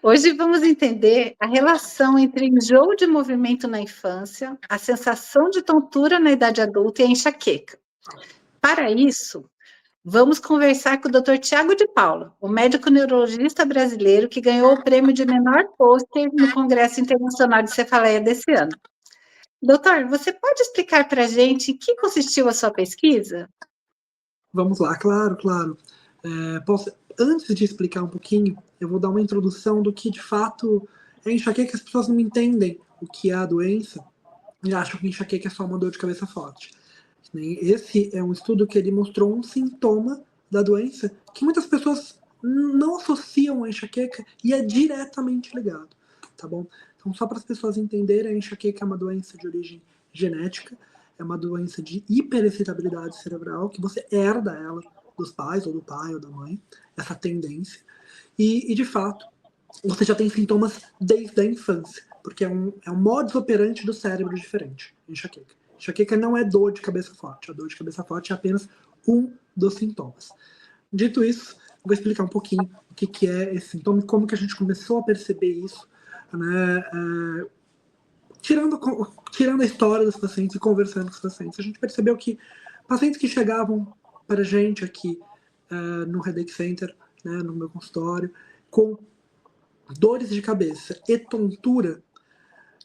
Hoje vamos entender a relação entre enjoo de movimento na infância, a sensação de tontura na idade adulta e a enxaqueca. Para isso, vamos conversar com o Dr. Tiago de Paula, o médico neurologista brasileiro que ganhou o prêmio de menor pôster no Congresso Internacional de Cefaleia desse ano. Doutor, você pode explicar para a gente em que consistiu a sua pesquisa? Vamos lá, claro. Antes de explicar um pouquinho, eu vou dar uma introdução do que, de fato, é enxaqueca, que as pessoas não entendem o que é a doença e acham que enxaqueca é só uma dor de cabeça forte. Esse é um estudo que ele mostrou um sintoma da doença que muitas pessoas não associam a enxaqueca e é diretamente ligado, tá bom? Então, só para as pessoas entenderem, a enxaqueca é uma doença de origem genética, é uma doença de hiperexcitabilidade cerebral, que você herda ela dos pais, ou do pai, ou da mãe, essa tendência. E de fato, você já tem sintomas desde a infância, porque é um modus operandi do cérebro diferente, enxaqueca. Enxaqueca não é dor de cabeça forte, a dor de cabeça forte é apenas um dos sintomas. Dito isso, vou explicar um pouquinho o que é esse sintoma e como que a gente começou a perceber isso, né, tirando a história dos pacientes e conversando com os pacientes. A gente percebeu que pacientes que chegavam para a gente aqui no Headache Center, né, no meu consultório, com dores de cabeça e tontura,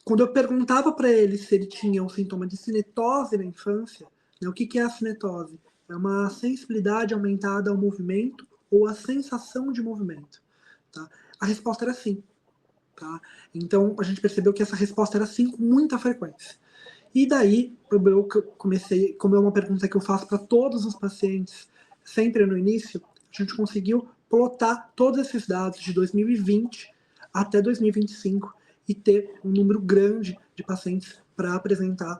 quando eu perguntava para ele se ele tinha um sintoma de cinetose na infância, né, o que é a cinetose? É uma sensibilidade aumentada ao movimento ou a sensação de movimento. Tá? A resposta era sim. Tá? Então, a gente percebeu que essa resposta era sim com muita frequência. E daí, eu comecei, como é uma pergunta que eu faço para todos os pacientes, sempre no início, a gente conseguiu plotar todos esses dados de 2020 até 2025 e ter um número grande de pacientes para apresentar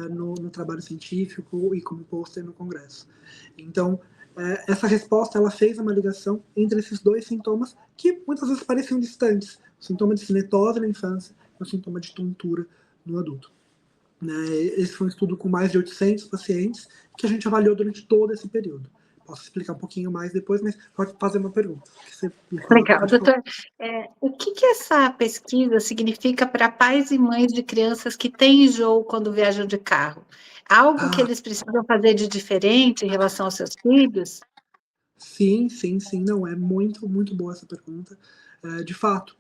no trabalho científico e como pôster no congresso. Então, essa resposta ela fez uma ligação entre esses dois sintomas que muitas vezes pareciam distantes, o sintoma de cinetose na infância e o sintoma de tontura no adulto. Esse foi um estudo com mais de 800 pacientes que a gente avaliou durante todo esse período. Posso explicar um pouquinho mais depois, mas pode fazer uma pergunta. Legal, doutor. O que essa pesquisa significa para pais e mães de crianças que têm enjoo quando viajam de carro? Algo que eles precisam fazer de diferente em relação aos seus filhos? Sim. Não, é muito boa essa pergunta. De fato,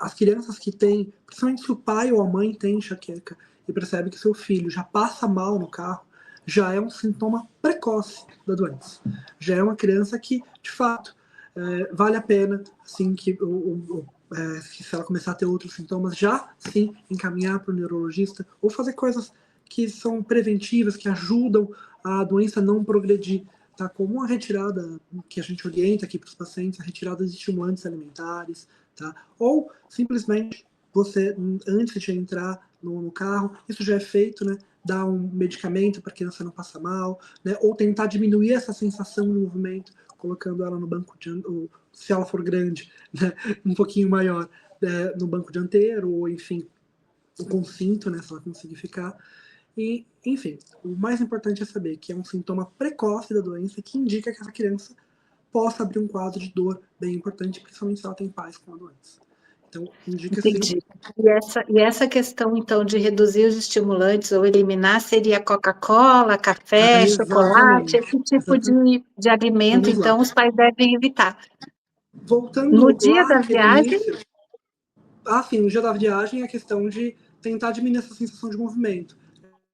as crianças que têm, principalmente se o pai ou a mãe tem enxaqueca e percebe que seu filho já passa mal no carro, já é um sintoma precoce da doença. Já é uma criança que, de fato, vale a pena, assim, que se ela começar a ter outros sintomas, já sim encaminhar para o neurologista ou fazer coisas que são preventivas, que ajudam a doença não progredir, tá? Como a retirada que a gente orienta aqui para os pacientes, a retirada de estimulantes alimentares, tá? Ou simplesmente você, antes de entrar no carro, isso já é feito, né? Dar um medicamento para a criança não passar mal, né? Ou tentar diminuir essa sensação de movimento, colocando ela no banco dianteiro, se ela for grande, né? Um pouquinho maior, no banco dianteiro, ou enfim, com cinto, né? Se ela conseguir ficar. E, enfim, o mais importante é saber que é um sintoma precoce da doença que indica que essa criança possa abrir um quadro de dor bem importante, principalmente se ela tem pais com a doença. Então, indica Entendi. sim. E essa questão, então, de reduzir os estimulantes ou eliminar seria Coca-Cola, café, chocolate, esse tipo de alimento, Vamos lá. então, os pais devem evitar. Voltando No dia lá da naquele viagem, início, sim, no dia da viagem é a questão de tentar diminuir essa sensação de movimento.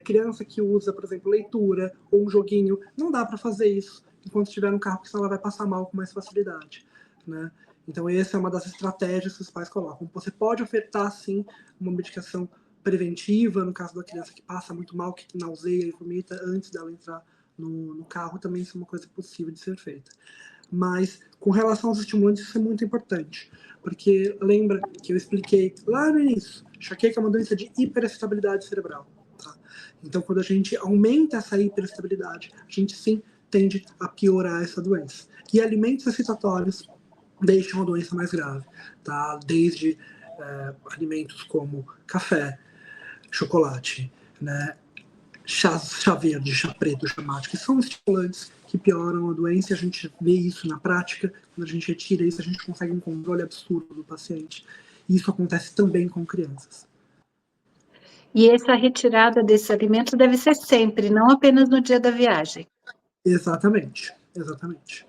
Criança que usa, por exemplo, leitura ou um joguinho, não dá para fazer isso enquanto estiver no carro, porque senão ela vai passar mal com mais facilidade, né? Então, essa é uma das estratégias que os pais colocam. Você pode ofertar, sim, uma medicação preventiva, no caso da criança que passa muito mal, que nauseia e vomita, antes dela entrar no carro, também isso é uma coisa possível de ser feita. Mas, com relação aos estimulantes, isso é muito importante, porque lembra que eu expliquei lá no início, enxaqueca é uma doença de hiperestabilidade cerebral. Tá? Então, quando a gente aumenta essa hiperestabilidade, a gente sim tende a piorar essa doença. E alimentos excitatórios deixam a doença mais grave, tá? Desde alimentos como café, chocolate, né? Chá verde, chá preto, chá mate, que são estimulantes que pioram a doença, e a gente vê isso na prática. Quando a gente retira isso, a gente consegue um controle absurdo do paciente. E isso acontece também com crianças. E essa retirada desse alimento deve ser sempre, não apenas no dia da viagem. Exatamente, exatamente.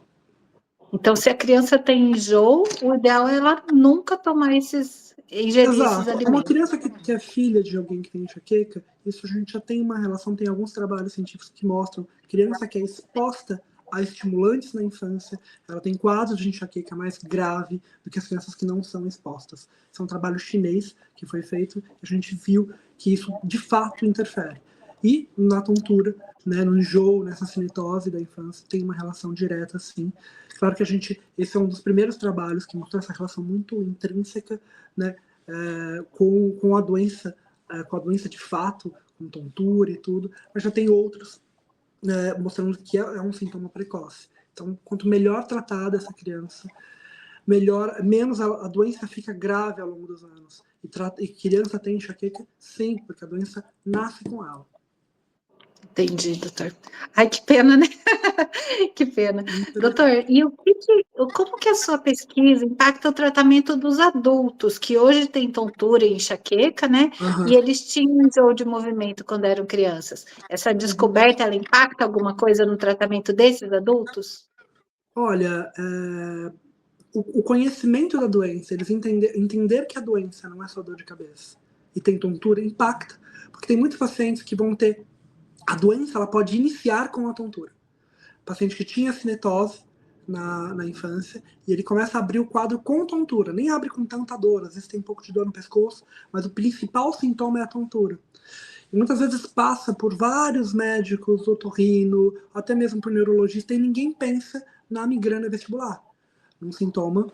Então, se a criança tem enjoo, o ideal é ela nunca tomar ingerir esses Exato. Uma alimentos. criança que é filha de alguém que tem enxaqueca, isso a gente já tem uma relação, tem alguns trabalhos científicos que mostram que criança que é exposta a estimulantes na infância, ela tem quadros de enxaqueca mais grave do que as crianças que não são expostas. Isso é um trabalho chinês que foi feito e a gente viu que isso de fato interfere. E na tontura, né, no enjoo, nessa cinetose da infância, tem uma relação direta, sim. Claro que esse é um dos primeiros trabalhos que mostrou essa relação muito intrínseca, né, com a doença de fato, com tontura e tudo, mas já tem outros mostrando que é um sintoma precoce. Então, quanto melhor tratada essa criança, menos a doença fica grave ao longo dos anos. E criança tem enxaqueca? Sim, porque a doença nasce com ela. Entendi, doutor. Ai, que pena, né? Que pena. Doutor, e como que a sua pesquisa impacta o tratamento dos adultos, que hoje têm tontura e enxaqueca, né? Uhum. E eles tinham enjoo de movimento quando eram crianças. Essa descoberta, ela impacta alguma coisa no tratamento desses adultos? Olha, o conhecimento da doença, eles entender que a doença não é só dor de cabeça e tem tontura, impacta. Porque tem muitos pacientes que vão ter a doença, ela pode iniciar com a tontura. Paciente que tinha cinetose na infância e ele começa a abrir o quadro com tontura. Nem abre com tanta dor, às vezes tem um pouco de dor no pescoço, mas o principal sintoma é a tontura. E muitas vezes passa por vários médicos, otorrino, até mesmo por neurologista, e ninguém pensa na migrânia vestibular. Um sintoma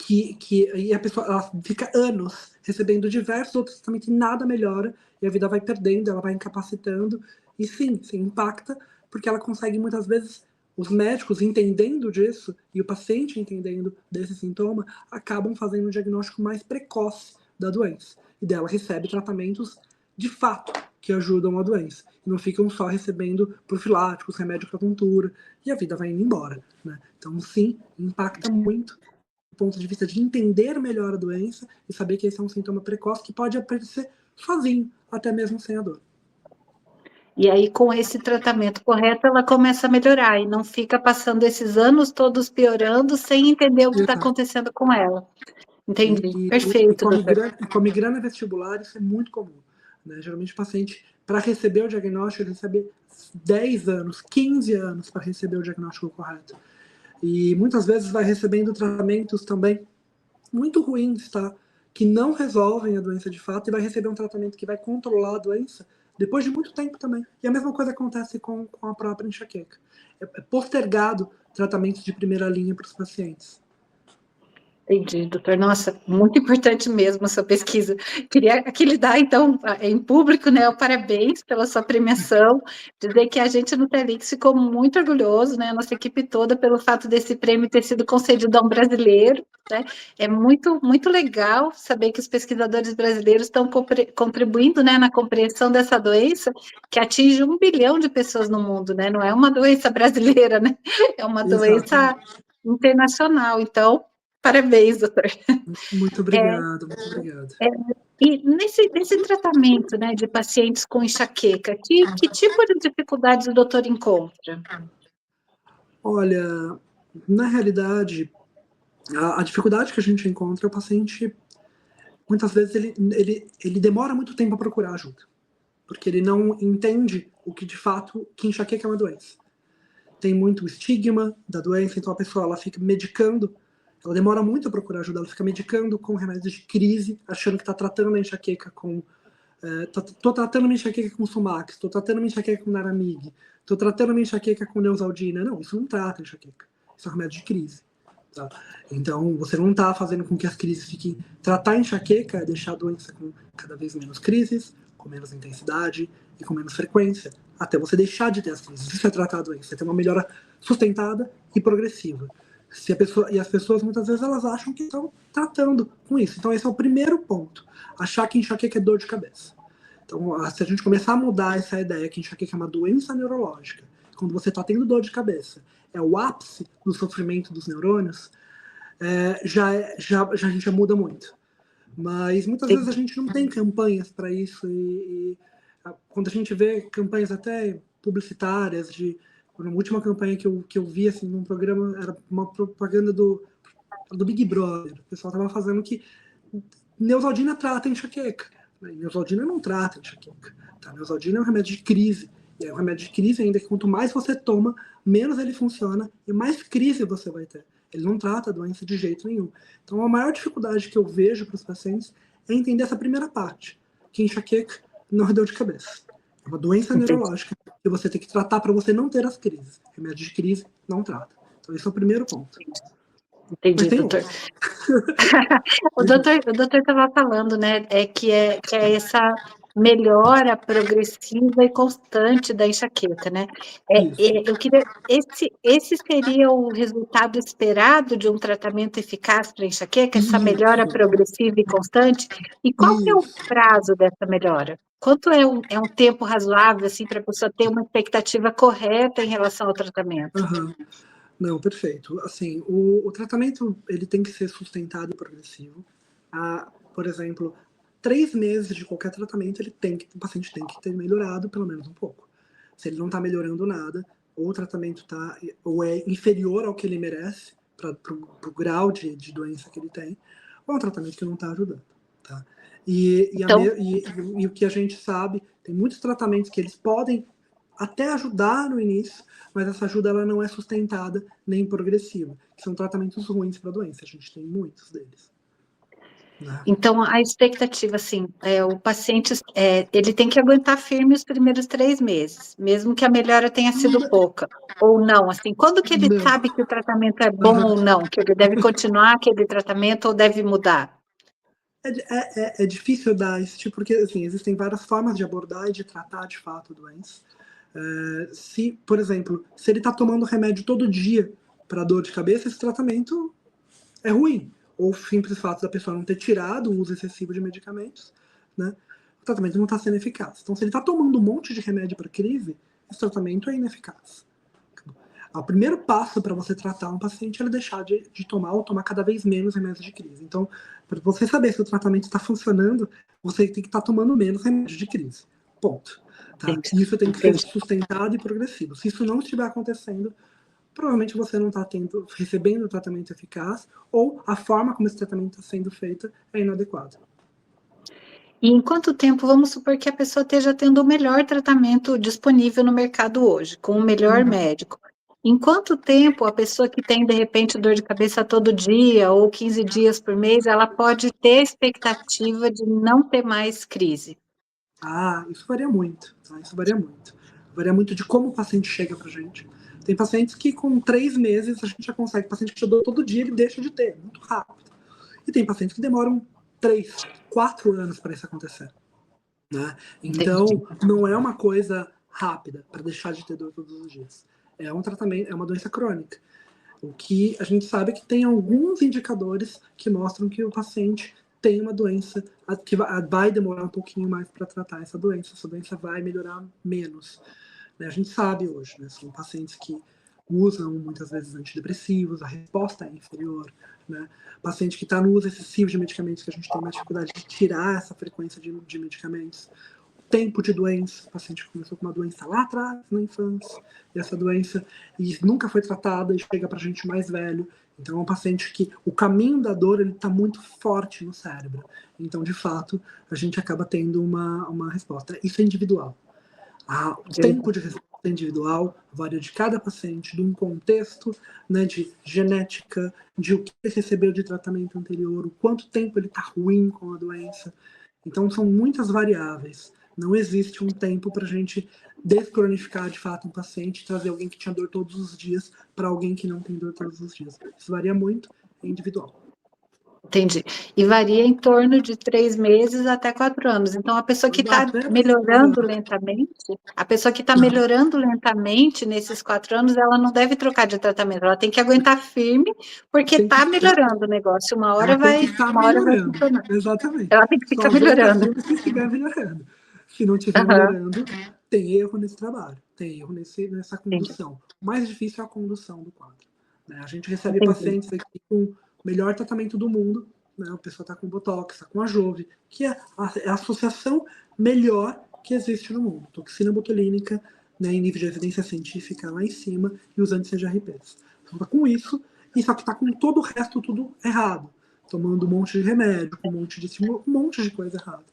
e a pessoa ela fica anos recebendo diversos outros tratamentos e nada melhora, e a vida vai perdendo, ela vai incapacitando, e sim, impacta, porque ela consegue muitas vezes, os médicos entendendo disso, e o paciente entendendo desse sintoma, acabam fazendo um diagnóstico mais precoce da doença, e dela recebe tratamentos de fato que ajudam a doença, e não ficam só recebendo profiláticos, remédio para tontura, e a vida vai indo embora, né? Então sim, impacta muito do ponto de vista de entender melhor a doença e saber que esse é um sintoma precoce que pode aparecer sozinho, até mesmo sem a dor. E aí, com esse tratamento correto, ela começa a melhorar e não fica passando esses anos todos piorando sem entender o que está acontecendo com ela. Entendi. Perfeito, doutor. Com a migrânia vestibular, isso é muito comum, né? Geralmente o paciente, para receber o diagnóstico, ele recebe 10 anos, 15 anos para receber o diagnóstico correto. E muitas vezes vai recebendo tratamentos também muito ruins, tá? Que não resolvem a doença de fato, e vai receber um tratamento que vai controlar a doença depois de muito tempo também. E a mesma coisa acontece com a própria enxaqueca. É postergado tratamentos de primeira linha para os pacientes. Entendi, doutor. Nossa, muito importante mesmo a sua pesquisa. Queria aqui lhe dar, então, em público, né, o parabéns pela sua premiação, dizer que a gente no Telix ficou muito orgulhoso, né, a nossa equipe toda, pelo fato desse prêmio ter sido concedido a um brasileiro, né. É muito, muito legal saber que os pesquisadores brasileiros estão contribuindo, né, na compreensão dessa doença, que atinge 1 bilhão de pessoas no mundo, né, não é uma doença brasileira, né, é uma doença internacional, então, parabéns, doutor. Muito obrigado, muito obrigado. E nesse tratamento, né, de pacientes com enxaqueca, que tipo de dificuldades o doutor encontra? Olha, na realidade, a dificuldade que a gente encontra é o paciente, muitas vezes, ele demora muito tempo a procurar ajuda, porque ele não entende o que de fato, que enxaqueca é uma doença. Tem muito estigma da doença, então a pessoa ela fica medicando, ela demora muito a procurar ajuda, ela fica medicando com remédios de crise, achando que está tratando a enxaqueca com... Tô tratando minha enxaqueca com Sumax, tô tratando minha enxaqueca com Naramig, tô tratando minha enxaqueca com Neosaldina. Não, isso não trata a enxaqueca, isso é um remédio de crise. Tá? Então, você não está fazendo com que as crises fiquem... Tratar a enxaqueca é deixar a doença com cada vez menos crises, com menos intensidade e com menos frequência, até você deixar de ter as crises. Isso é tratar a doença, é ter uma melhora sustentada e progressiva. E as pessoas, muitas vezes, elas acham que estão tratando com isso. Então, esse é o primeiro ponto. Achar que enxaqueca é dor de cabeça. Então, se a gente começar a mudar essa ideia que enxaqueca é uma doença neurológica, quando você está tendo dor de cabeça, é o ápice do sofrimento dos neurônios, a gente já muda muito. Mas muitas vezes a gente não tem campanhas para isso, e quando a gente vê campanhas até publicitárias, a última campanha que eu vi assim, num programa, era uma propaganda do Big Brother. O pessoal estava fazendo que Neosaldina trata enxaqueca. Neosaldina não trata enxaqueca. Tá? Neosaldina é um remédio de crise. E é um remédio de crise ainda que quanto mais você toma, menos ele funciona e mais crise você vai ter. Ele não trata a doença de jeito nenhum. Então, a maior dificuldade que eu vejo para os pacientes é entender essa primeira parte, que enxaqueca não é dor de cabeça. É uma doença neurológica que você tem que tratar para você não ter as crises. Remédio de crise não trata. Então, esse é o primeiro ponto. Entendi, doutor. O doutor estava falando, né, que é essa melhora progressiva e constante da enxaqueca, né? Eu queria, esse seria o resultado esperado de um tratamento eficaz para enxaqueca, essa melhora progressiva e constante? E qual que é o prazo dessa melhora? Quanto é um tempo razoável, assim, para a pessoa ter uma expectativa correta em relação ao tratamento? Não, perfeito. Assim, o tratamento ele tem que ser sustentado e progressivo. Por exemplo, 3 meses de qualquer tratamento, o paciente tem que ter melhorado pelo menos um pouco. Se ele não está melhorando nada, ou o tratamento ou é inferior ao que ele merece, para o grau de doença que ele tem, ou é um tratamento que não está ajudando. Tá? E o que a gente sabe, tem muitos tratamentos que eles podem até ajudar no início, mas essa ajuda ela não é sustentada nem progressiva, que são tratamentos ruins para a doença. A gente tem muitos deles. Então, a expectativa, assim, o paciente ele tem que aguentar firme os primeiros 3 meses, mesmo que a melhora tenha sido pouca, ou não, assim, quando que ele sabe que o tratamento é bom ou não, que ele deve continuar aquele tratamento ou deve mudar? É difícil dar esse tipo, porque assim, existem várias formas de abordar e de tratar de fato a doença. Por exemplo, se ele está tomando remédio todo dia para dor de cabeça, esse tratamento é ruim. Ou o simples fato da pessoa não ter tirado o uso excessivo de medicamentos, né? O tratamento não está sendo eficaz. Então, se ele está tomando um monte de remédio para crise, esse tratamento é ineficaz. O primeiro passo para você tratar um paciente é deixar de tomar ou tomar cada vez menos remédios de crise. Então, para você saber se o tratamento está funcionando, você tem que estar tomando menos remédios de crise. Ponto. Tá? Isso tem que ser sustentado e progressivo. Se isso não estiver acontecendo, provavelmente você não está recebendo o tratamento eficaz, ou a forma como esse tratamento está sendo feito é inadequada. E em quanto tempo, vamos supor que a pessoa esteja tendo o melhor tratamento disponível no mercado hoje, com o melhor médico. Em quanto tempo a pessoa que tem, de repente, dor de cabeça todo dia ou 15 dias por mês, ela pode ter expectativa de não ter mais crise? Isso varia muito. Tá? Isso varia muito. Varia muito de como o paciente chega para a gente. Tem pacientes que com 3 meses a gente já consegue. O paciente que estudou todo dia, ele deixa de ter, muito rápido. E tem pacientes que demoram 3, 4 anos para isso acontecer. Né? Então, não é uma coisa rápida para deixar de ter dor todos os dias. É um tratamento, é uma doença crônica. O que a gente sabe é que tem alguns indicadores que mostram que o paciente tem uma doença que vai demorar um pouquinho mais para tratar essa doença vai melhorar menos. A gente sabe hoje, né? São pacientes que usam muitas vezes antidepressivos, a resposta é inferior. Né? Paciente que está no uso excessivo de medicamentos, que a gente tem uma dificuldade de tirar essa frequência de medicamentos. Tempo de doença, o paciente começou com uma doença lá atrás, na infância, e essa doença nunca foi tratada e chega para a gente mais velho. Então é um paciente que o caminho da dor está muito forte no cérebro. Então, de fato, a gente acaba tendo uma resposta. Isso é individual. O tempo de resposta individual varia de cada paciente, de um contexto, né, de genética, de o que ele recebeu de tratamento anterior, o quanto tempo ele está ruim com a doença. Então, são muitas variáveis. Não existe um tempo para a gente descronificar de fato um paciente e trazer alguém que tinha dor todos os dias para alguém que não tem dor todos os dias. Isso varia muito, é individual. Entendi. E varia em torno de 3 meses até 4 anos. Então, a pessoa que está melhorando lentamente nesses 4 anos, ela não deve trocar de tratamento, ela tem que aguentar firme, porque está melhorando o negócio. Uma hora vai funcionar. Exatamente. Ela tem que ficar melhorando. Se estiver melhorando. Se não estiver melhorando, tem erro nesse trabalho. tem erro nessa Entendi. condução. O mais difícil é a condução do quadro, né? A gente recebe Entendi. pacientes aqui com o melhor tratamento do mundo, né? A pessoa está com Botox, está com a Jove, que é a associação melhor que existe no mundo. Toxina botulínica, né, em nível de evidência científica lá em cima, e os anti-CGRPs. Então tá com isso, e só que está com todo o resto tudo errado. Tomando um monte de remédio, um monte de estímulo, um monte de coisa errada.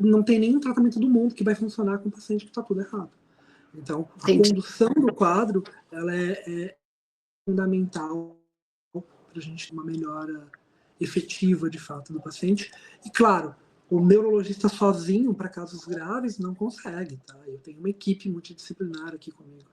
Não tem nenhum tratamento do mundo que vai funcionar com o paciente que está tudo errado. Então, a Entendi. condução do quadro ela é fundamental para a gente ter uma melhora efetiva, de fato, do paciente. E, claro, o neurologista sozinho, para casos graves, não consegue. Tá? Eu tenho uma equipe multidisciplinar aqui comigo.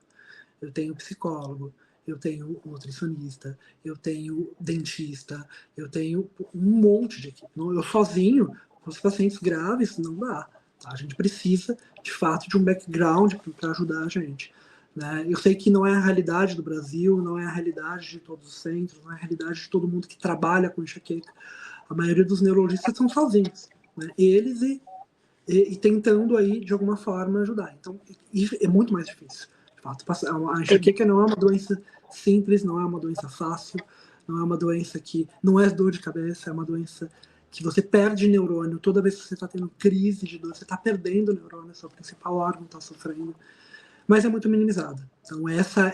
Eu tenho psicólogo, eu tenho nutricionista, eu tenho dentista, eu tenho um monte de equipe. Eu sozinho, com os pacientes graves, não dá. Tá? A gente precisa, de fato, de um background para ajudar a gente. Né? Eu sei que não é a realidade do Brasil, não é a realidade de todos os centros, não é a realidade de todo mundo que trabalha com enxaqueca. A maioria dos neurologistas são sozinhos. Né? Eles e tentando aí, de alguma forma, ajudar. Então, é muito mais difícil. De fato, a enxaqueca não é uma doença simples, não é uma doença fácil, não é uma doença que não é dor de cabeça, é uma doença que você perde neurônio. Toda vez que você está tendo crise de dor, você está perdendo neurônio, seu principal órgão está sofrendo. Mas é muito minimizada. Então,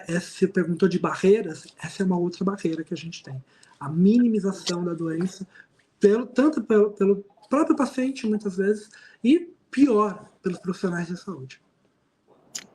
você perguntou de barreiras, essa é uma outra barreira que a gente tem. A minimização da doença, tanto pelo próprio paciente, muitas vezes, e pior, pelos profissionais de saúde.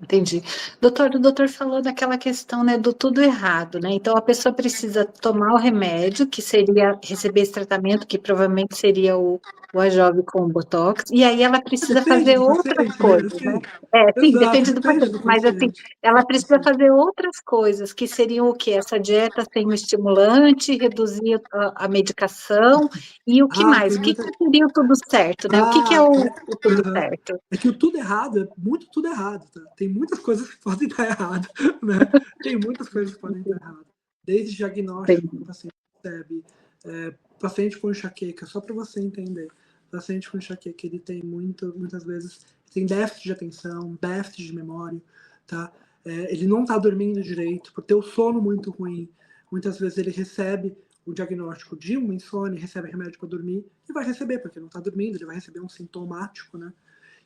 Entendi. O doutor falou daquela questão, né, do tudo errado, né? Então a pessoa precisa tomar o remédio, que seria receber esse tratamento, que provavelmente seria o Ajove com o Botox, e aí ela precisa Depende fazer do outras paciente, né? coisas, né? Assim, Sim, exato, depende do depende paciente, do mas assim, paciente. ela precisa fazer outras coisas, que seriam o quê? Essa dieta sem o estimulante, reduzir a medicação, e o que mais? Tem O que muita. que seria o tudo certo, né? O que é o tudo certo? É que o tudo errado é muito tudo errado. Tá? Tem muitas coisas que podem estar errado. Né? Tem muitas coisas que podem estar errado. Desde diagnóstico que o paciente recebe, paciente com enxaqueca, só para você entender. Paciente com enxaqueca, ele tem muitas vezes, tem déficit de atenção, déficit de memória, tá? Ele não está dormindo direito, por ter o sono muito ruim. Muitas vezes ele recebe o diagnóstico de uma insônia, recebe remédio para dormir e vai receber, porque não está dormindo, ele vai receber um sintomático, né?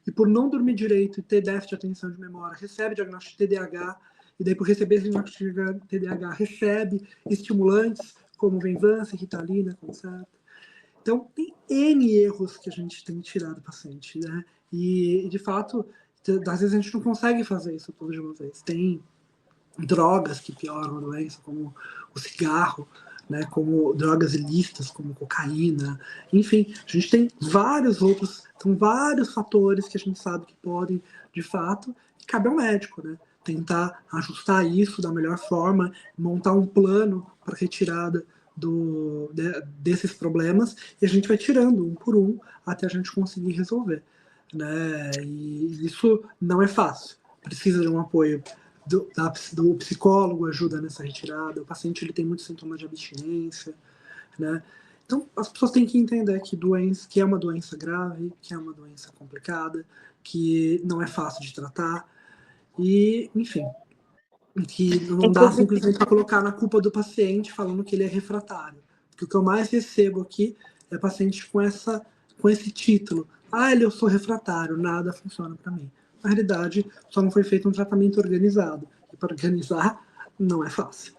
E por não dormir direito e ter déficit de atenção de memória, recebe diagnóstico de TDAH, e daí por receber esse diagnóstico de TDAH, recebe estimulantes como Venvanse, Ritalina, Concerta. Então, tem N erros que a gente tem que tirar do paciente, né? E, de fato, às vezes a gente não consegue fazer isso tudo de uma vez. Tem drogas que pioram a doença, como o cigarro, né, como drogas ilícitas, como cocaína, enfim, a gente tem são vários fatores que a gente sabe que podem, de fato, e cabe ao médico, né, tentar ajustar isso da melhor forma, montar um plano para retirada desses problemas, e a gente vai tirando um por um até a gente conseguir resolver, né, e isso não é fácil, precisa de um apoio do psicólogo, ajuda nessa retirada, o paciente ele tem muitos sintomas de abstinência, né? Então, as pessoas têm que entender que é uma doença grave, que é uma doença complicada, que não é fácil de tratar, e, enfim, que não dá Inclusive, simplesmente para colocar na culpa do paciente falando que ele é refratário. Porque o que eu mais recebo aqui é paciente com esse título. Eu sou refratário, nada funciona para mim. Na realidade, só não foi feito um tratamento organizado. E para organizar, não é fácil.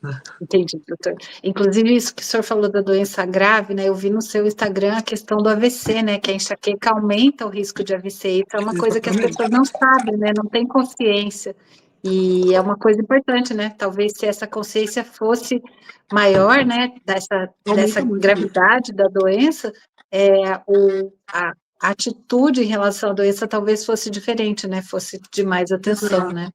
Né? entendi, doutor. Inclusive, isso que o senhor falou da doença grave, né? Eu vi no seu Instagram a questão do AVC, né? Que a enxaqueca aumenta o risco de AVC. Isso é uma coisa que as Exatamente. pessoas não sabem, né? Não têm consciência. E é uma coisa importante, né? Talvez se essa consciência fosse maior, né? Dessa Aumenta muito o risco. gravidade da doença, a atitude em relação à doença talvez fosse diferente, né? Fosse de mais atenção, né?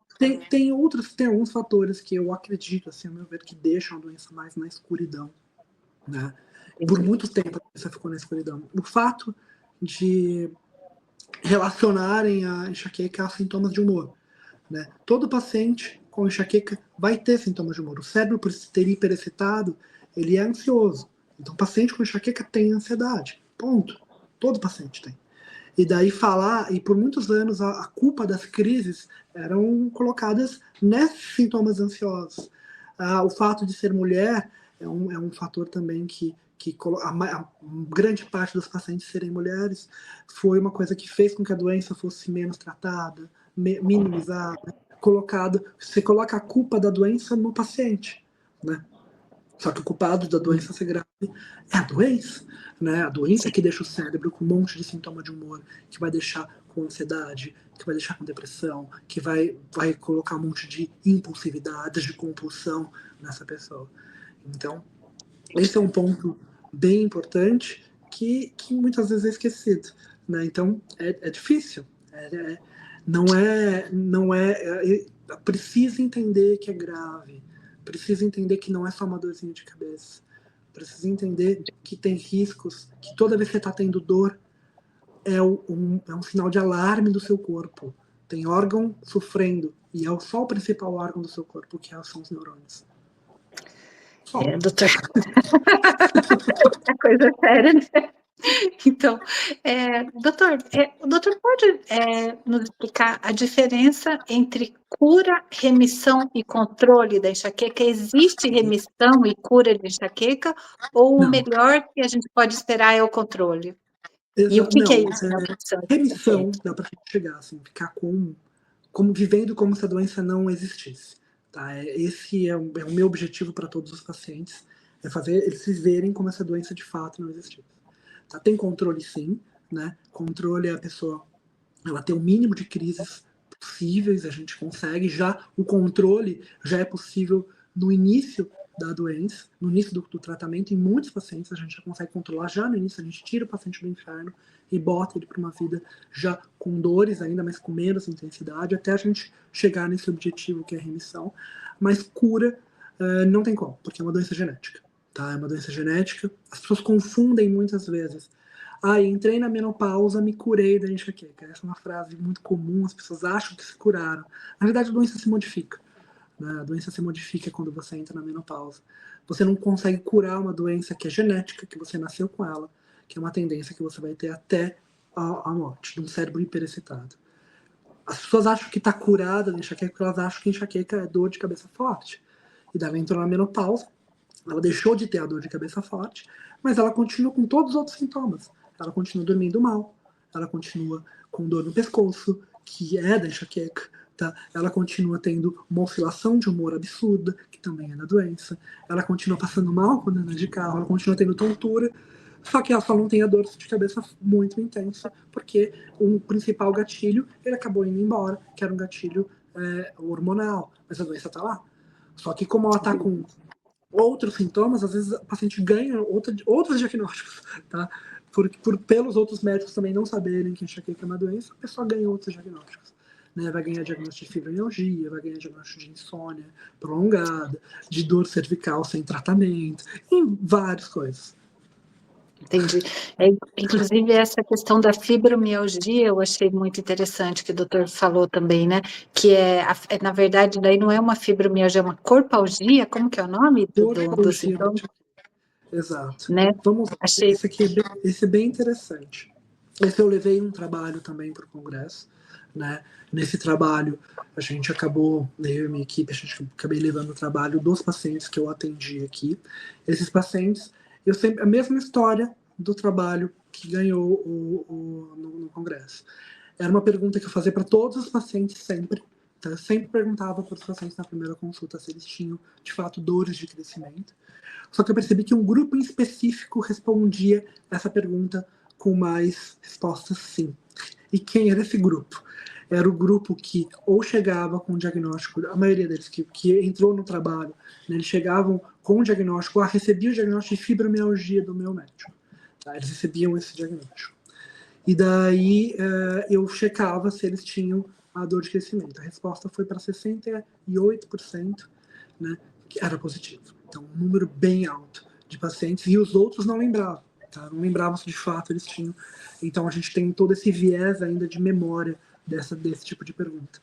Tem alguns fatores que eu acredito, assim, a meu ver, que deixam a doença mais na escuridão. Né? Por Entendi. muito tempo a doença ficou na escuridão. O fato de relacionarem a enxaqueca a sintomas de humor. Né? Todo paciente com enxaqueca vai ter sintomas de humor. O cérebro, por ter hiperexcitado, ele é ansioso. Então, o paciente com enxaqueca tem ansiedade. Ponto. Todo paciente tem. E daí falar, e por muitos anos a culpa das crises eram colocadas nesses sintomas ansiosos. O fato de ser mulher é um fator também que a grande parte dos pacientes serem mulheres foi uma coisa que fez com que a doença fosse menos tratada, minimizada, você coloca a culpa da doença no paciente, né? Só que o culpado da doença ser grave é a doença, né? A doença que deixa o cérebro com um monte de sintoma de humor, que vai deixar com ansiedade, que vai deixar com depressão, que vai colocar um monte de impulsividade, de compulsão nessa pessoa. Então, esse é um ponto bem importante que muitas vezes é esquecido, né? Então, é difícil. Precisa entender que é grave, precisa entender que não é só uma dorzinha de cabeça, precisa entender que tem riscos, que toda vez que você está tendo dor é um sinal de alarme do seu corpo. Tem órgão sofrendo, e é só o principal órgão do seu corpo, que são os neurônios. Doutor, é coisa séria, né? Então, doutor, o doutor pode nos explicar a diferença entre cura, remissão e controle da enxaqueca? Existe remissão e cura de enxaqueca? Ou o melhor que a gente pode esperar é o controle? E o que é isso? Remissão, dá para chegar, assim, ficar vivendo como se a doença não existisse. Tá? Esse é o meu objetivo para todos os pacientes, é fazer eles viverem como essa doença de fato não existisse. Tá? Tem controle, sim, né? Controle é a pessoa, ela tem o mínimo de crises possíveis, a gente consegue, o controle já é possível no início da doença, no início do tratamento. Em muitos pacientes a gente já consegue controlar já no início, a gente tira o paciente do inferno e bota ele para uma vida já com dores ainda, mas com menos intensidade, até a gente chegar nesse objetivo que é a remissão. Mas cura não tem como, porque é uma doença genética. Tá? É uma doença genética. As pessoas confundem muitas vezes. Entrei na menopausa, me curei da enxaqueca. Essa é uma frase muito comum, as pessoas acham que se curaram. Na verdade, a doença se modifica. Né? A doença se modifica quando você entra na menopausa. Você não consegue curar uma doença que é genética, que você nasceu com ela, que é uma tendência que você vai ter até a morte, de um cérebro hiperexcitado. As pessoas acham que está curada da enxaqueca porque elas acham que enxaqueca é dor de cabeça forte. E daí ela entrou na menopausa, ela deixou de ter a dor de cabeça forte, mas ela continua com todos os outros sintomas. Ela continua dormindo mal, ela continua com dor no pescoço, que é da enxaqueca, tá? Ela continua tendo uma oscilação de humor absurda, que também é da doença. Ela continua passando mal quando anda de carro, ela continua tendo tontura, só que ela só não tem a dor de cabeça muito intensa, porque o principal gatilho, ele acabou indo embora, que era um gatilho hormonal, mas a doença tá lá. Só que como ela tá com outros sintomas, às vezes o paciente ganha outros diagnósticos, tá? Pelos outros médicos também não saberem que enxaqueca é uma doença, a pessoa ganha outros diagnósticos. Né? Vai ganhar diagnóstico de fibromialgia, vai ganhar diagnóstico de insônia prolongada, de dor cervical sem tratamento, e várias coisas. Entendi. Inclusive, essa questão da fibromialgia eu achei muito interessante, que o doutor falou também, né? Que na verdade, daí não é uma fibromialgia, é uma corpalgia, como que é o nome do sintoma? Exato. Né? Vamos lá. Esse é bem interessante. Esse eu levei um trabalho também para o congresso, né? Nesse trabalho, a gente acabou, eu e minha equipe, acabei levando o trabalho dos pacientes que eu atendi aqui. Esses pacientes, a mesma história do trabalho que ganhou no congresso. Era uma pergunta que eu fazia para todos os pacientes sempre. Tá? Eu sempre perguntava para os pacientes na primeira consulta se eles tinham, de fato, dores de crescimento. Só que eu percebi que um grupo em específico respondia essa pergunta com mais respostas sim. E quem era esse grupo? Era o grupo que ou chegava com o diagnóstico, a maioria deles que entrou no trabalho, né, eles chegavam com o diagnóstico, recebia o diagnóstico de fibromialgia do meu médico. Tá? Eles recebiam esse diagnóstico. E daí eu checava se eles tinham a dor de crescimento. A resposta foi para 68%, né, que era positivo. Então, um número bem alto de pacientes, e os outros não lembravam. Tá? Não lembravam se de fato eles tinham. Então, a gente tem todo esse viés ainda de memória desse tipo de pergunta.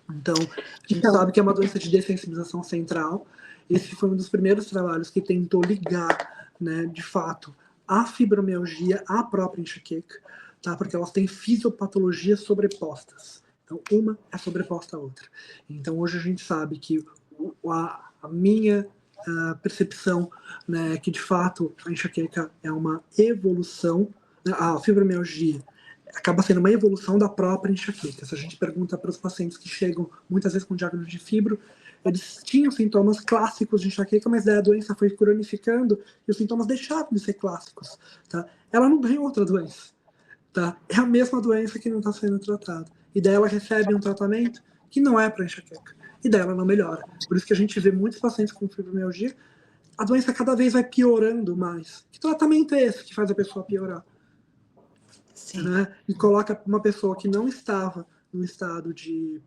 Então, a gente sabe que é uma doença de dessensibilização central. Esse foi um dos primeiros trabalhos que tentou ligar, né, de fato, a fibromialgia à própria enxaqueca. tá? Porque elas têm fisiopatologias sobrepostas. Então, uma é sobreposta à outra. Então, hoje a gente sabe que a minha percepção, né, é que, de fato, a enxaqueca é uma evolução, né, a fibromialgia acaba sendo uma evolução da própria enxaqueca. Se a gente pergunta para os pacientes que chegam, muitas vezes com diagnóstico de fibro, eles tinham sintomas clássicos de enxaqueca, mas daí a doença foi cronificando e os sintomas deixaram de ser clássicos. Tá? Ela não tem outra doença. Tá? É a mesma doença que não está sendo tratada. E daí ela recebe um tratamento que não é para enxaqueca. E daí ela não melhora. Por isso que a gente vê muitos pacientes com fibromialgia, a doença cada vez vai piorando mais. Que tratamento é esse que faz a pessoa piorar? Né? E coloca uma pessoa que não estava no estado de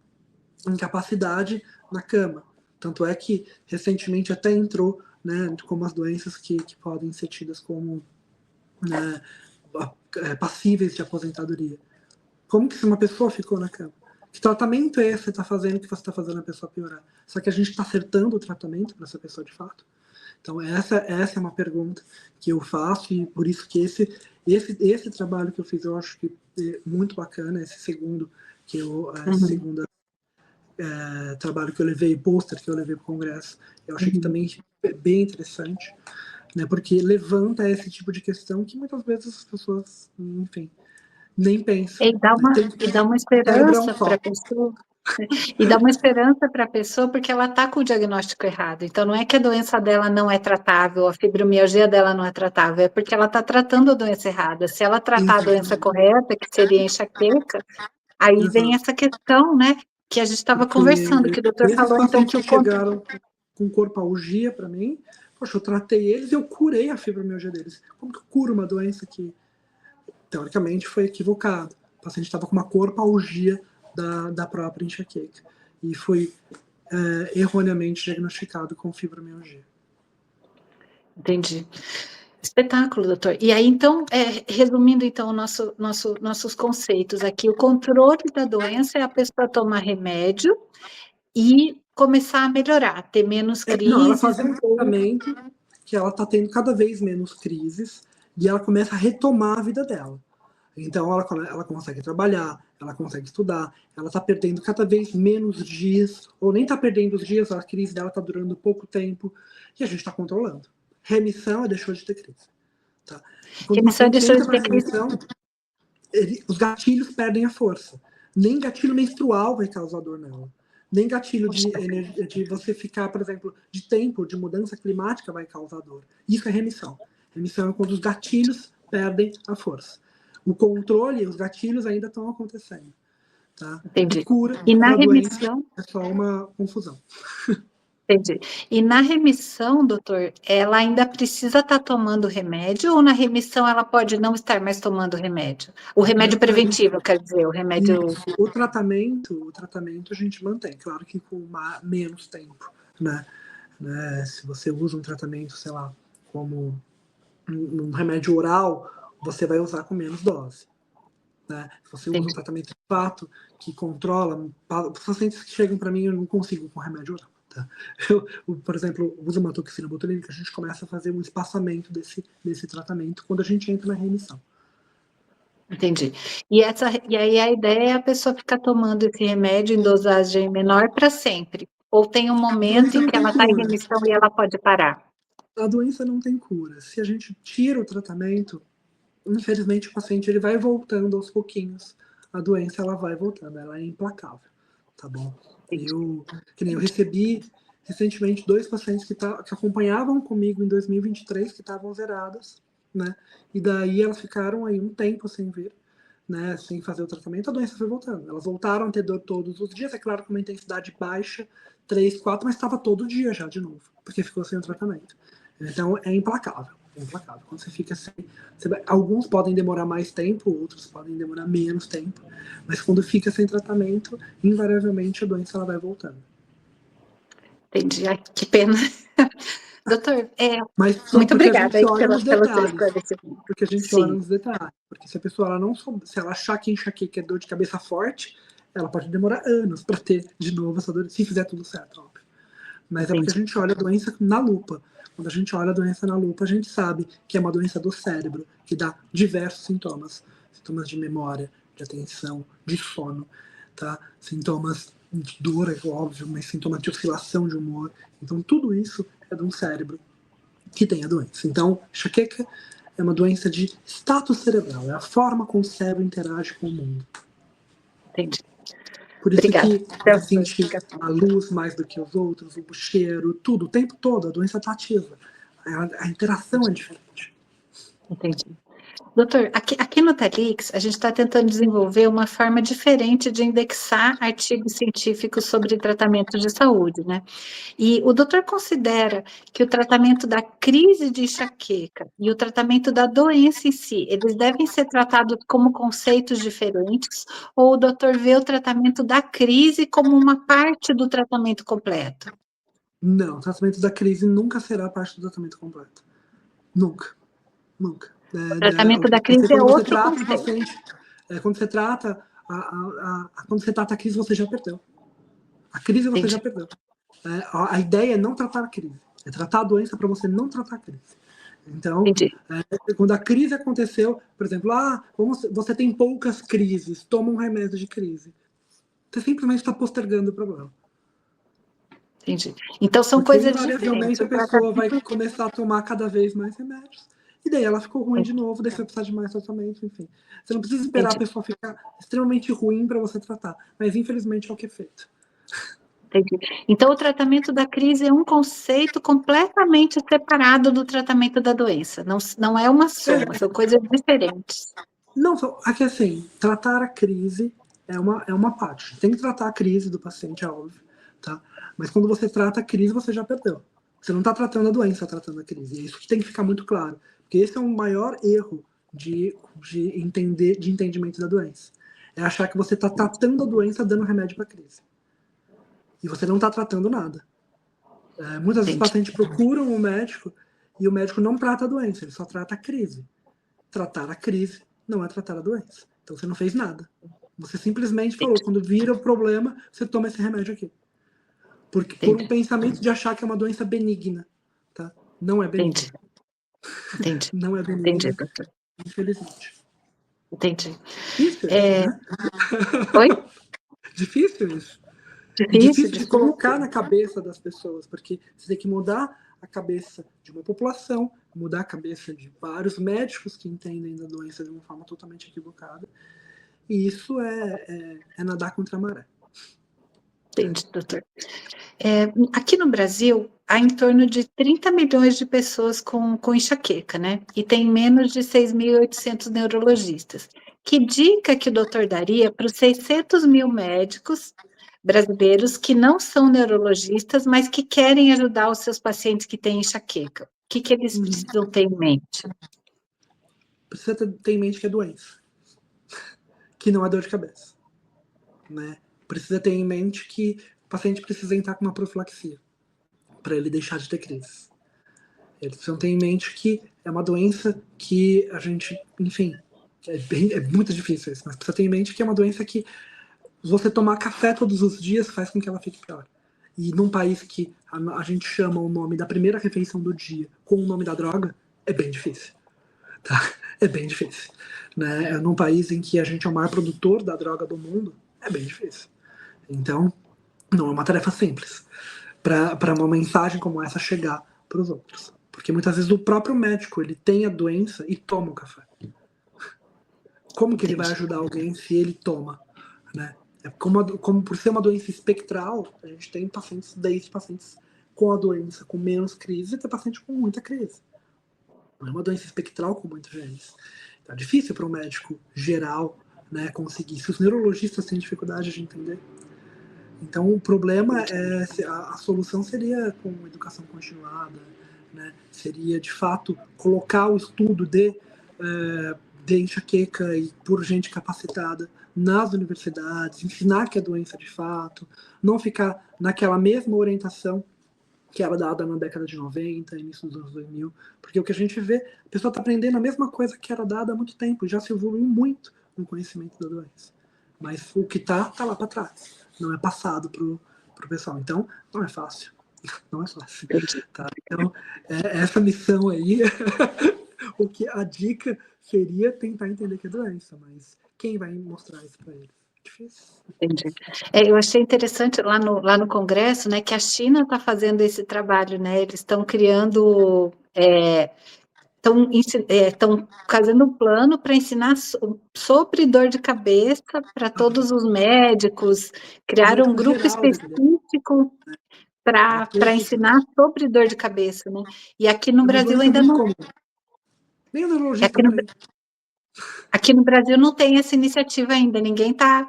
incapacidade na cama. Tanto é que recentemente até entrou, né, como as doenças que podem ser tidas como, né, passíveis de aposentadoria. Como que uma pessoa ficou na cama? Que tratamento é esse que você está fazendo que você está fazendo a pessoa piorar? Só que a gente está acertando o tratamento para essa pessoa de fato? Então essa é uma pergunta que eu faço e por isso que esse trabalho que eu fiz eu acho que é muito bacana, esse segundo trabalho que eu levei, pôster que eu levei para o congresso, eu achei que também é bem interessante, né, porque levanta esse tipo de questão que muitas vezes as pessoas, enfim, nem pensam. E dá uma esperança para a pessoa. E dá uma esperança para a pessoa porque ela está com o diagnóstico errado. Então, não é que a doença dela não é tratável, a fibromialgia dela não é tratável, é porque ela está tratando a doença errada. Se ela tratar a doença correta, que seria a enxaqueca, aí vem essa questão, né, que a gente estava conversando, que o doutor falou, então, que o chegaram com corpalgia para mim, poxa, eu tratei eles e eu curei a fibromialgia deles. Como que eu curo uma doença que, teoricamente, foi equivocada? O paciente estava com uma corpalgia da própria enxaqueca e foi erroneamente diagnosticado com fibromialgia. Entendi. Espetáculo, doutor. E aí, então, resumindo, então, nossos conceitos aqui, o controle da doença é a pessoa tomar remédio e começar a melhorar, ter menos crises. Não, ela faz um tratamento que ela está tendo cada vez menos crises e ela começa a retomar a vida dela. Então, ela consegue trabalhar, ela consegue estudar, ela está perdendo cada vez menos dias, ou nem está perdendo os dias, a crise dela está durando pouco tempo, e a gente está controlando. Remissão é deixou de ter crise. Tá? Remissão deixou de ter crise. Os gatilhos perdem a força. Nem gatilho menstrual vai causar dor nela. Nem gatilho de você ficar, por exemplo, de tempo, de mudança climática vai causar dor. Isso é remissão. Remissão é quando os gatilhos perdem a força. O controle, os gatilhos ainda estão acontecendo. Tá? Entendi. E cura e na remissão é só uma confusão. Entendi. E na remissão, doutor, ela ainda precisa estar tomando remédio ou na remissão ela pode não estar mais tomando remédio? O remédio preventivo, quer dizer, o remédio... Isso. O tratamento a gente mantém, claro que com menos tempo, né? Se você usa um tratamento, sei lá, como um remédio oral, você vai usar com menos dose. Né? Se você usa um tratamento de fato que controla, os pacientes que chegam para mim eu não consigo com remédio oral. Tá? Por exemplo, uso uma toxina botulínica, a gente começa a fazer um espaçamento desse tratamento quando a gente entra na remissão. Entendi. E aí a ideia é a pessoa ficar tomando esse remédio em dosagem menor para sempre? Ou tem um momento em que ela está em remissão e ela pode parar? A doença não tem cura. Se a gente tira o tratamento, infelizmente o paciente ele vai voltando aos pouquinhos. A doença ela vai voltando, ela é implacável, tá bom? Eu recebi recentemente 2 pacientes que acompanhavam comigo em 2023 que estavam zeradas, né? E daí elas ficaram aí um tempo sem ver, né? Sem fazer o tratamento, a doença foi voltando. Elas voltaram a ter dor todos os dias, é claro com uma intensidade baixa, 3, 4, mas estava todo dia já de novo, porque ficou sem o tratamento. Então é implacável. Quando você fica sem... alguns podem demorar mais tempo, outros podem demorar menos tempo, mas quando fica sem tratamento, invariavelmente a doença ela vai voltando. Entendi. Ai, que pena. Doutor, mas muito obrigada aí pelo seu esclarecimento. Porque a gente olha nos detalhes. Porque se a pessoa ela não souber, se ela achar que enxaqueca é dor de cabeça forte, ela pode demorar anos para ter de novo essa dor, se fizer tudo certo, óbvio. Mas é porque a gente olha a doença na lupa. Quando a gente olha a doença na lupa, a gente sabe que é uma doença do cérebro, que dá diversos sintomas. sintomas de memória, de atenção, de sono, tá? Sintomas de dor, é óbvio, mas sintomas de oscilação de humor. Então, tudo isso é de um cérebro que tem a doença. Então, enxaqueca é uma doença de status cerebral, é a forma como o cérebro interage com o mundo. Entendi. Por isso Obrigada. que você sente a luz mais do que os outros, o cheiro, tudo, o tempo todo, a doença está ativa. A interação é diferente. Entendi. Doutor, aqui no Telix, a gente está tentando desenvolver uma forma diferente de indexar artigos científicos sobre tratamento de saúde, né? E o doutor considera que o tratamento da crise de enxaqueca e o tratamento da doença em si, eles devem ser tratados como conceitos diferentes, ou o doutor vê o tratamento da crise como uma parte do tratamento completo? Não, o tratamento da crise nunca será parte do tratamento completo. Nunca. Nunca. O tratamento da crise é outro conceito. Quando você trata a crise, você já perdeu. A crise você já perdeu. A ideia é não tratar a crise. É tratar a doença para você não tratar a crise. Então, quando a crise aconteceu, por exemplo, você tem poucas crises, toma um remédio de crise. Você simplesmente está postergando o problema. Entendi. Então são porque coisas diferentes. A pessoa vai começar a tomar cada vez mais remédios. E daí ela ficou ruim de novo, daí você vai precisar de mais tratamento, enfim. Você não precisa esperar a pessoa ficar extremamente ruim para você tratar. Mas infelizmente é o que é feito. Entendi. Então o tratamento da crise é um conceito completamente separado do tratamento da doença. Não é uma soma, são coisas diferentes. Não, aqui assim, tratar a crise é uma parte. Tem que tratar a crise do paciente, é óbvio, tá? Mas quando você trata a crise, você já perdeu. Você não está tratando a doença, está tratando a crise. E é isso que tem que ficar muito claro. Porque esse é o maior erro de entendimento da doença. É achar que você está tratando a doença dando remédio para a crise. E você não está tratando nada. Muitas vezes os pacientes procuram o médico e o médico não trata a doença, ele só trata a crise. Tratar a crise não é tratar a doença. Então você não fez nada. Você simplesmente falou, quando vira o problema, você toma esse remédio aqui. Porque por um pensamento de achar que é uma doença benigna, tá? Não é benigna. Entendi. Não é benigna. Entendi, doutor. Infelizmente. Entendi. Difícil, né? Oi? Difícil isso. Difícil De colocar na cabeça das pessoas, porque você tem que mudar a cabeça de uma população, mudar a cabeça de vários médicos que entendem da doença de uma forma totalmente equivocada. E isso é nadar contra a maré. Entendi, doutor. Aqui no Brasil, há em torno de 30 milhões de pessoas com enxaqueca, né? E tem menos de 6.800 neurologistas. Que dica que o doutor daria para os 600 mil médicos brasileiros que não são neurologistas, mas que querem ajudar os seus pacientes que têm enxaqueca? O que eles precisam ter em mente? Precisa ter em mente que é doença, que não é dor de cabeça, né? Precisa ter em mente que o paciente precisa entrar com uma profilaxia para ele deixar de ter crise. Eles precisam ter em mente que é uma doença que a gente, enfim, é muito difícil isso, mas precisa ter em mente que é uma doença que você tomar café todos os dias faz com que ela fique pior. E num país que a gente chama o nome da primeira refeição do dia com o nome da droga, é bem difícil. Tá? É bem difícil. Né? Num país em que a gente é o maior produtor da droga do mundo, é bem difícil. Então, não é uma tarefa simples para uma mensagem como essa chegar para os outros. Porque muitas vezes o próprio médico ele tem a doença e toma o café. Como que ele vai ajudar alguém se ele toma? Né? Como por ser uma doença espectral, a gente tem pacientes, desde pacientes com a doença com menos crise até paciente com muita crise. Não é uma doença espectral com muitos genes. Então é difícil para um médico geral, né, conseguir. Se os neurologistas têm dificuldade de entender. Então o problema a solução seria com educação continuada, né? Seria de fato colocar o estudo de enxaqueca e por gente capacitada nas universidades, ensinar que é doença de fato, não ficar naquela mesma orientação que era dada na década de 90, início dos anos 2000, porque o que a gente vê, a pessoa está aprendendo a mesma coisa que era dada há muito tempo, já se evoluiu muito no conhecimento da doença. Mas o que tá lá para trás, não é passado pro pessoal. Então, não é fácil. Não é fácil. Tá? Então, essa missão aí, o que a dica seria tentar entender que é doença, mas quem vai mostrar isso para eles? Difícil. Entendi. Eu achei interessante lá no Congresso, né, que a China está fazendo esse trabalho, né? Eles estão criando, estão fazendo um plano para ensinar sobre dor de cabeça para todos os médicos, O criaram um médico grupo geral deveria, específico para para todos, ensinar sobre dor de cabeça, né? E aqui no é uma Brasil doença ainda muito não. comum. Nem o neurologista Aqui no, tem. aqui no Brasil não tem essa iniciativa ainda, ninguém tá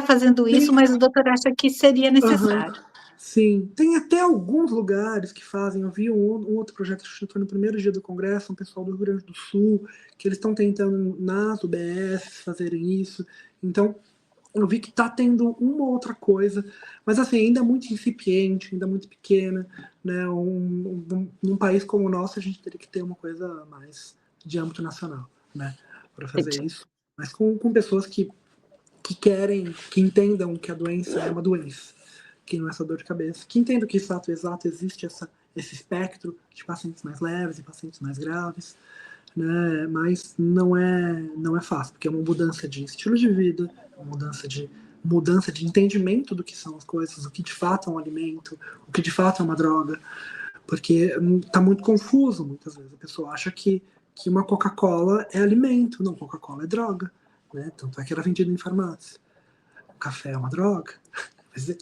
fazendo isso, Tem, mas o doutor acha que seria aham, necessário. sim, tem até alguns lugares que fazem. Eu vi um outro projeto que foi no primeiro dia do Congresso, um pessoal do Rio Grande do Sul, que eles estão tentando nas UBS fazerem isso. Então, eu vi que está tendo uma ou outra coisa, mas assim, ainda muito incipiente, ainda muito pequena, né? Num país como o nosso, a gente teria que ter uma coisa mais de âmbito nacional, né? Para fazer Entendi. isso, mas com pessoas que querem, que entendam que a doença é uma doença, que não é só dor de cabeça, que entendam que exato existe esse espectro de pacientes mais leves e pacientes mais graves, né? Mas não é fácil, porque é uma mudança de estilo de vida, uma mudança de entendimento do que são as coisas, o que de fato é um alimento, o que de fato é uma droga, porque está muito confuso muitas vezes. A pessoa acha que uma Coca-Cola é alimento, não, Coca-Cola é droga, né? Tanto é que era vendido em farmácia. O café é uma droga,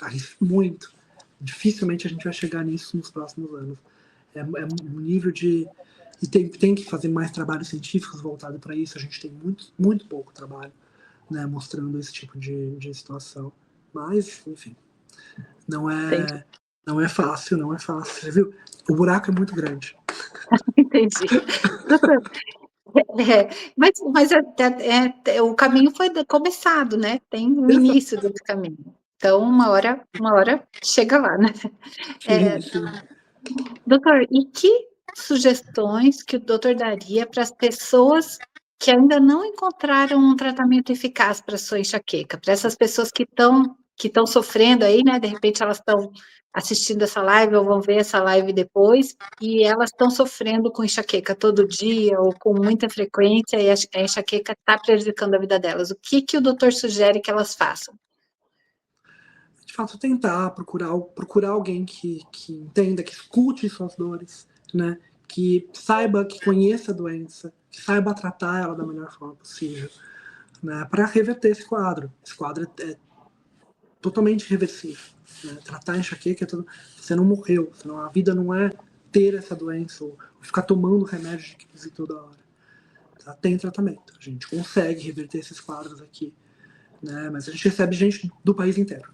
mas muito. Dificilmente a gente vai chegar nisso nos próximos anos. É um nível de. E tem que fazer mais trabalhos científicos voltados para isso. A gente tem muito pouco trabalho, né, mostrando esse tipo de situação. Mas, enfim, não Entendi. é, não é fácil, não é fácil. Você viu? O buraco é muito grande. Entendi. Doutor, mas o caminho foi começado, né? Tem o Exato. início desse caminho. Então, uma hora chega lá, né? Sim, É, sim. doutor, e que sugestões que o doutor daria para as pessoas que ainda não encontraram um tratamento eficaz para sua enxaqueca? Para essas pessoas que estão sofrendo aí, né? De repente elas estão assistindo essa live ou vão ver essa live depois e elas estão sofrendo com enxaqueca todo dia ou com muita frequência e a enxaqueca está prejudicando a vida delas. O que o doutor sugere que elas façam? De fato, tentar procurar alguém que entenda, que escute suas dores, né? Que saiba, que conheça a doença, que saiba tratar ela da melhor forma possível, né? Para reverter esse quadro. Esse quadro é totalmente reversível. Né? Tratar a enxaqueca é tudo. Você não morreu, senão a vida não é ter essa doença ou ficar tomando remédio de crise toda hora. Tá? Tem tratamento. A gente consegue reverter esses quadros aqui, né? Mas a gente recebe gente do país inteiro.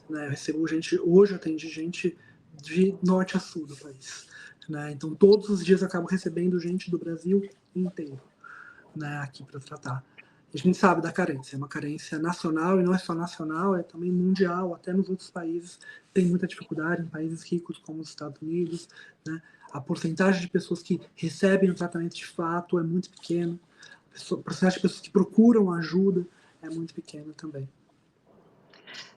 Né? Eu recebo gente, hoje atendi gente de norte a sul do país. Né? Então, todos os dias eu acabo recebendo gente do Brasil inteiro, né, aqui para tratar. A gente sabe da carência, é uma carência nacional e não é só nacional, é também mundial, até nos outros países tem muita dificuldade, em países ricos como os Estados Unidos, né? A porcentagem de pessoas que recebem o tratamento de fato é muito pequena, a porcentagem de pessoas que procuram ajuda é muito pequena também.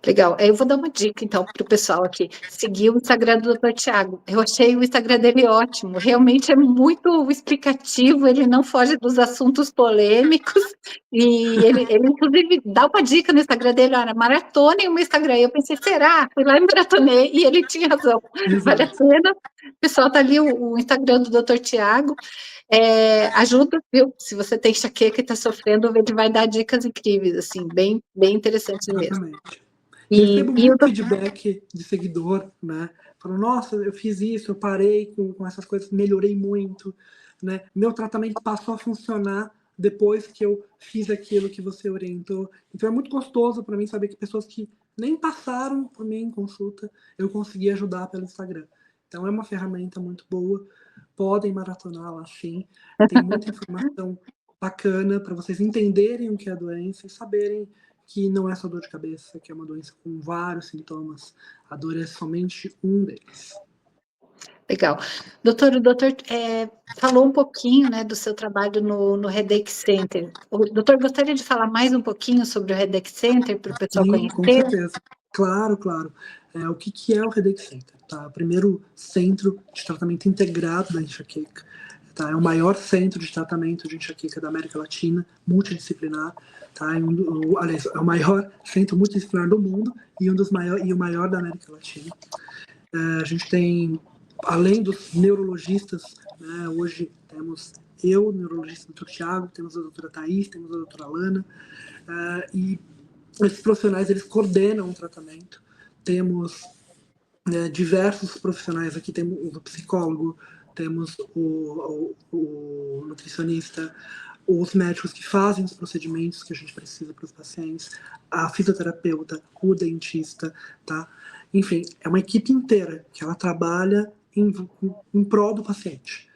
Legal. Eu vou dar uma dica, então, para o pessoal aqui. Seguir o Instagram do Dr. Tiago. Eu achei o Instagram dele ótimo. Realmente é muito explicativo, ele não foge dos assuntos polêmicos. E ele inclusive, dá uma dica no Instagram dele, olha, maratone o meu Instagram. E eu pensei, será? Fui lá e maratonei, e ele tinha razão. Vale a Exato. pena. O pessoal tá ali, o Instagram do Dr. Tiago. Ajuda, viu? Se você tem enxaqueca e está sofrendo, ele vai dar dicas incríveis, assim, bem, bem interessantes mesmo. Exatamente. E, Recebo e o muito feedback de seguidor, né? Falando, nossa, eu fiz isso, eu parei com essas coisas, melhorei muito, né? Meu tratamento passou a funcionar depois que eu fiz aquilo que você orientou. Então é muito gostoso para mim saber que pessoas que nem passaram por mim em consulta, eu consegui ajudar pelo Instagram. Então é uma ferramenta muito boa. Podem maratonar lá sim. Tem muita informação bacana para vocês entenderem o que é a doença e saberem que não é só dor de cabeça, que é uma doença com vários sintomas. A dor é somente um deles. Legal. O doutor falou um pouquinho, né, do seu trabalho no Headache Center. O doutor gostaria de falar mais um pouquinho sobre o Headache Center para o pessoal Sim, com conhecer? certeza. Claro, claro. O que é o Headache Center? Tá? O primeiro centro de tratamento integrado da enxaqueca. tá? É o maior centro de tratamento de enxaqueca da América Latina, multidisciplinar, tá? Aliás, é o maior centro multidisciplinar do mundo e o maior da América Latina. A gente tem, além dos neurologistas, né, hoje temos eu, neurologista Dr. Thiago, temos a doutora Thaís, temos a doutora Lana, e esses profissionais, eles coordenam o tratamento. Temos diversos profissionais aqui, temos o psicólogo, temos o nutricionista, os médicos que fazem os procedimentos que a gente precisa para os pacientes, a fisioterapeuta, o dentista, tá? Enfim, é uma equipe inteira que ela trabalha em prol do paciente.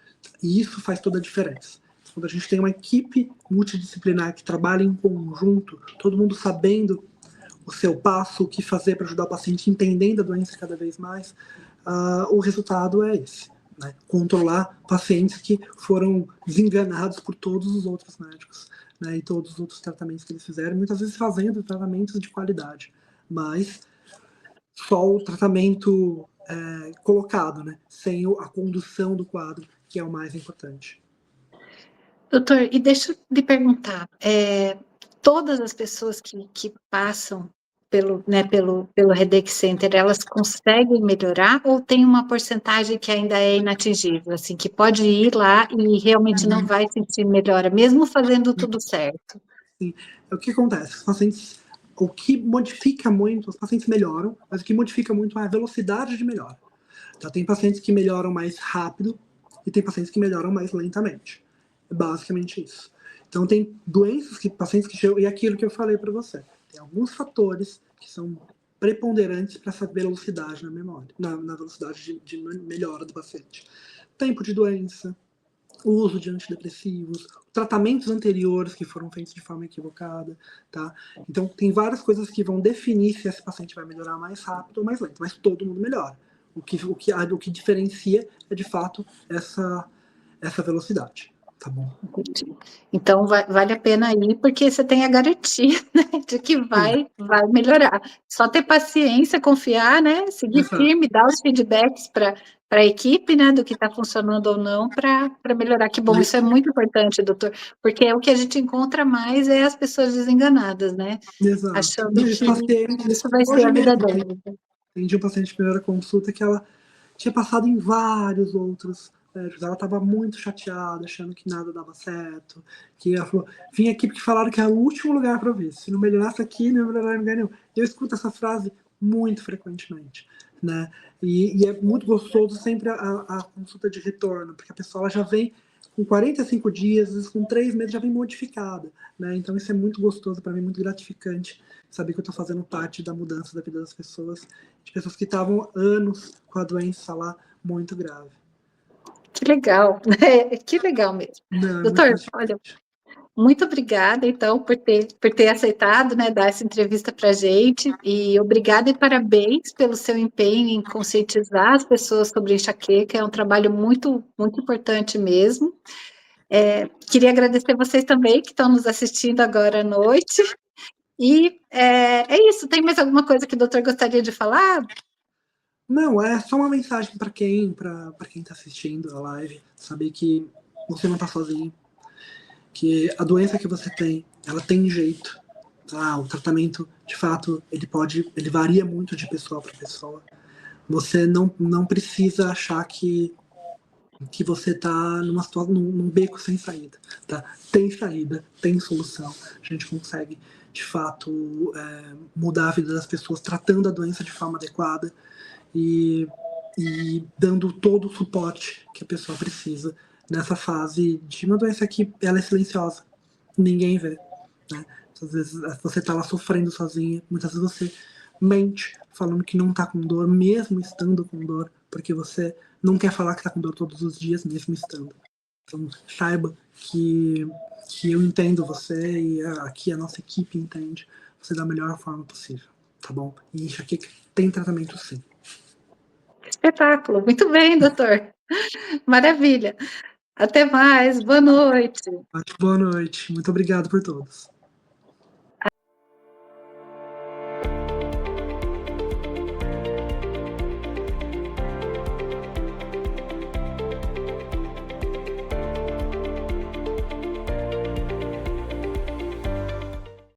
E isso faz toda a diferença. Quando a gente tem uma equipe multidisciplinar que trabalha em conjunto, todo mundo sabendo o seu passo, o que fazer para ajudar o paciente, entendendo a doença cada vez mais, o resultado é esse. Né? Controlar pacientes que foram desenganados por todos os outros médicos, né? E todos os outros tratamentos que eles fizeram, muitas vezes fazendo tratamentos de qualidade, mas só o tratamento colocado, né? Sem a condução do quadro, que é o mais importante. Doutor, e deixa eu lhe perguntar, todas as pessoas que passam pelo Headache Center, elas conseguem melhorar ou tem uma porcentagem que ainda é inatingível, assim, que pode ir lá e realmente não vai sentir melhora, mesmo fazendo tudo certo? Sim. O que acontece? Os pacientes, o que modifica muito, os pacientes melhoram, mas o que modifica muito é a velocidade de melhora. Então, tem pacientes que melhoram mais rápido e tem pacientes que melhoram mais lentamente. É basicamente isso. Então, tem doenças que pacientes que chegam, e aquilo que eu falei para você, tem alguns fatores que são preponderantes para essa velocidade na memória, na velocidade de melhora do paciente. Tempo de doença, o uso de antidepressivos, tratamentos anteriores que foram feitos de forma equivocada, tá? Então, tem várias coisas que vão definir se esse paciente vai melhorar mais rápido ou mais lento, mas todo mundo melhora. O que diferencia é, de fato, essa velocidade, tá bom? Entendi. Então, vale a pena ir, porque você tem a garantia, né, de que vai melhorar. Só ter paciência, confiar, né, seguir firme, dar os feedbacks para a equipe, né, do que está funcionando ou não, para melhorar. Que bom, isso é muito importante, doutor, porque é o que a gente encontra mais é as pessoas desenganadas, né, Exato. achando Os que pacientes, isso vai ser hoje a vida mesmo, deles. atendi um paciente de primeira consulta que ela tinha passado em vários outros médicos. Ela estava muito chateada, achando que nada dava certo. Que ela falou: vim aqui porque falaram que era o último lugar para ver. Se não melhorasse aqui, não ia melhorar em lugar nenhum. Eu escuto essa frase muito frequentemente, né? E é muito gostoso sempre a consulta de retorno, porque a pessoa ela já vem com 45 dias, às vezes com 3 meses já vem modificada, né? Então isso é muito gostoso para mim, muito gratificante saber que eu estou fazendo parte da mudança da vida das pessoas, de pessoas que estavam anos com a doença lá muito grave. Que legal, né? Que legal mesmo. Não, é muito Doutor, olha, gratificante. muito obrigada, então, por ter aceitado, né, dar essa entrevista para a gente, e obrigada e parabéns pelo seu empenho em conscientizar as pessoas sobre enxaqueca, é um trabalho muito, muito importante mesmo. Queria agradecer vocês também que estão nos assistindo agora à noite, e é isso, tem mais alguma coisa que o doutor gostaria de falar? Não, é só uma mensagem para quem está assistindo a live, saber que você não está sozinho, que a doença que você tem, ela tem jeito. Tá? O tratamento, de fato, ele varia muito de pessoa para pessoa. Você não precisa achar que você está numa situação, num beco sem saída. Tá? Tem saída, tem solução. A gente consegue, de fato, mudar a vida das pessoas tratando a doença de forma adequada e dando todo o suporte que a pessoa precisa nessa fase de uma doença que ela é silenciosa, ninguém vê, né? Às vezes você está lá sofrendo sozinha, muitas vezes você mente falando que não está com dor, mesmo estando com dor, porque você não quer falar que está com dor todos os dias, mesmo estando. Então saiba que eu entendo você e aqui a nossa equipe entende você da melhor forma possível, tá bom? E isso aqui tem tratamento sim. Espetáculo, muito bem, doutor. Maravilha. Até mais, boa noite. Boa noite. Muito obrigado por todos.